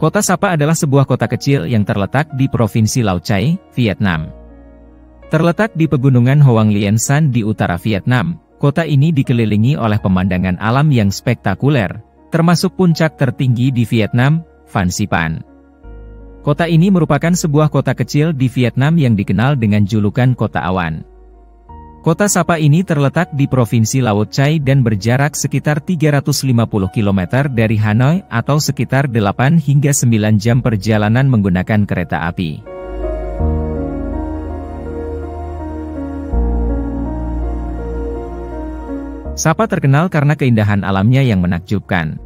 Kota Sapa adalah sebuah kota kecil yang terletak di Provinsi Lao Cai, Vietnam. Terletak di pegunungan Hoang Lien San di utara Vietnam, kota ini dikelilingi oleh pemandangan alam yang spektakuler, termasuk puncak tertinggi di Vietnam, Phan Xipang. Kota ini merupakan sebuah kota kecil di Vietnam yang dikenal dengan julukan Kota Awan. Kota Sapa ini terletak di Provinsi Lao Cai dan berjarak sekitar 350 km dari Hanoi atau sekitar 8 hingga 9 jam perjalanan menggunakan kereta api. Sapa terkenal karena keindahan alamnya yang menakjubkan.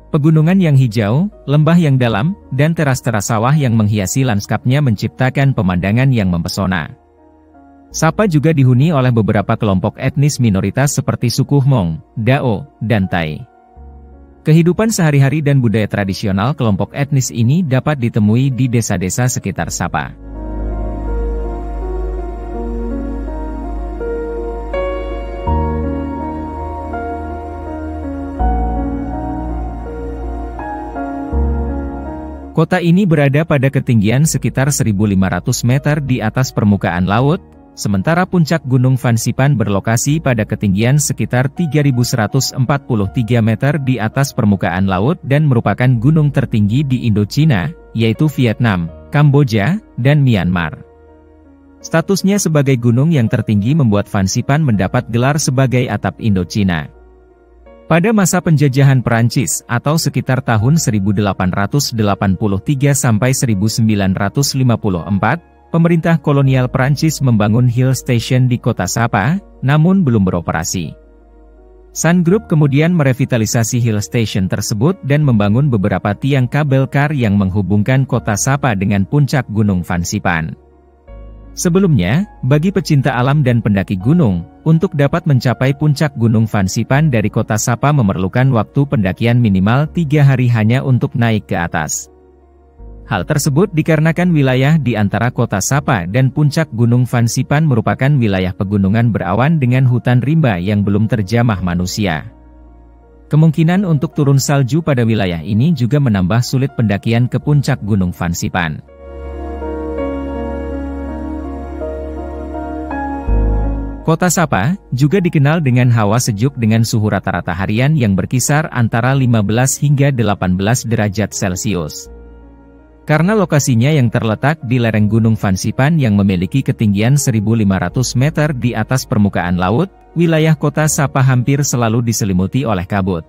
Pegunungan yang hijau, lembah yang dalam, dan teras-teras sawah yang menghiasi lanskapnya menciptakan pemandangan yang mempesona. Sapa juga dihuni oleh beberapa kelompok etnis minoritas seperti suku Hmong, Dao, dan Tai. Kehidupan sehari-hari dan budaya tradisional kelompok etnis ini dapat ditemui di desa-desa sekitar Sapa. Kota ini berada pada ketinggian sekitar 1.500 meter di atas permukaan laut, sementara puncak Gunung Phan Xipang berlokasi pada ketinggian sekitar 3.143 meter di atas permukaan laut dan merupakan gunung tertinggi di Indochina, yaitu Vietnam, Kamboja, dan Myanmar. Statusnya sebagai gunung yang tertinggi membuat Phan Xipang mendapat gelar sebagai atap Indochina. Pada masa penjajahan Perancis atau sekitar tahun 1883 sampai 1954, pemerintah kolonial Perancis membangun Hill Station di kota Sapa, namun belum beroperasi. Sun Group kemudian merevitalisasi Hill Station tersebut dan membangun beberapa tiang kabel kar yang menghubungkan kota Sapa dengan puncak Gunung Phan Xipang. Sebelumnya, bagi pecinta alam dan pendaki gunung, untuk dapat mencapai puncak Gunung Phan Xipang dari kota Sapa memerlukan waktu pendakian minimal 3 hari hanya untuk naik ke atas. Hal tersebut dikarenakan wilayah di antara kota Sapa dan puncak Gunung Phan Xipang merupakan wilayah pegunungan berawan dengan hutan rimba yang belum terjamah manusia. Kemungkinan untuk turun salju pada wilayah ini juga menambah sulit pendakian ke puncak Gunung Phan Xipang. Kota Sapa juga dikenal dengan hawa sejuk dengan suhu rata-rata harian yang berkisar antara 15 hingga 18 derajat Celcius. Karena lokasinya yang terletak di lereng Gunung Phan Xipang yang memiliki ketinggian 1.500 meter di atas permukaan laut, wilayah kota Sapa hampir selalu diselimuti oleh kabut.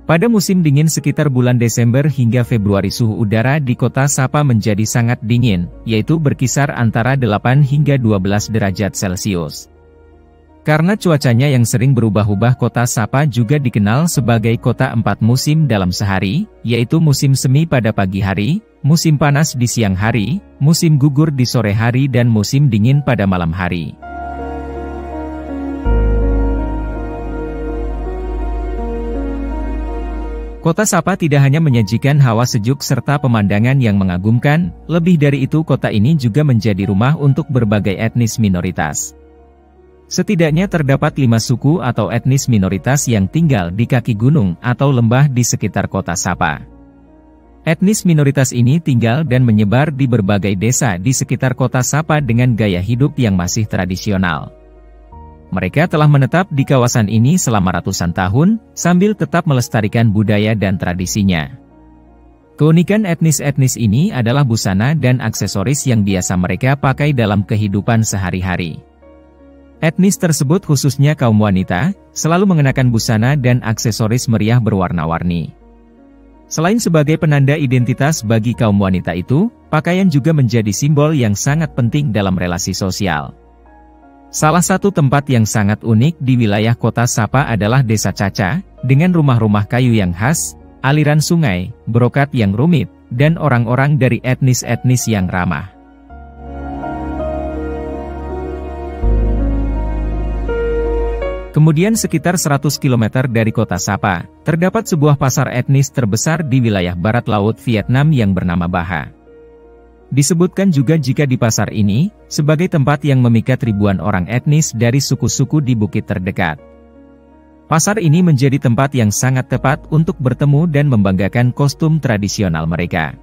Pada musim dingin sekitar bulan Desember hingga Februari suhu udara di kota Sapa menjadi sangat dingin, yaitu berkisar antara 8 hingga 12 derajat Celcius. Karena cuacanya yang sering berubah-ubah, kota Sapa juga dikenal sebagai kota 4 musim dalam sehari, yaitu musim semi pada pagi hari, musim panas di siang hari, musim gugur di sore hari dan musim dingin pada malam hari. Kota Sapa tidak hanya menyajikan hawa sejuk serta pemandangan yang mengagumkan, lebih dari itu kota ini juga menjadi rumah untuk berbagai etnis minoritas. Setidaknya terdapat 5 suku atau etnis minoritas yang tinggal di kaki gunung atau lembah di sekitar kota Sapa. Etnis minoritas ini tinggal dan menyebar di berbagai desa di sekitar kota Sapa dengan gaya hidup yang masih tradisional. Mereka telah menetap di kawasan ini selama ratusan tahun, sambil tetap melestarikan budaya dan tradisinya. Keunikan etnis-etnis ini adalah busana dan aksesoris yang biasa mereka pakai dalam kehidupan sehari-hari. Etnis tersebut khususnya kaum wanita, selalu mengenakan busana dan aksesoris meriah berwarna-warni. Selain sebagai penanda identitas bagi kaum wanita itu, pakaian juga menjadi simbol yang sangat penting dalam relasi sosial. Salah satu tempat yang sangat unik di wilayah kota Sapa adalah Desa Caca, dengan rumah-rumah kayu yang khas, aliran sungai, brokat yang rumit, dan orang-orang dari etnis-etnis yang ramah. Kemudian sekitar 100 km dari kota Sapa, terdapat sebuah pasar etnis terbesar di wilayah barat laut Vietnam yang bernama Baha. Disebutkan juga jika di pasar ini, sebagai tempat yang memikat ribuan orang etnis dari suku-suku di bukit terdekat. Pasar ini menjadi tempat yang sangat tepat untuk bertemu dan membanggakan kostum tradisional mereka.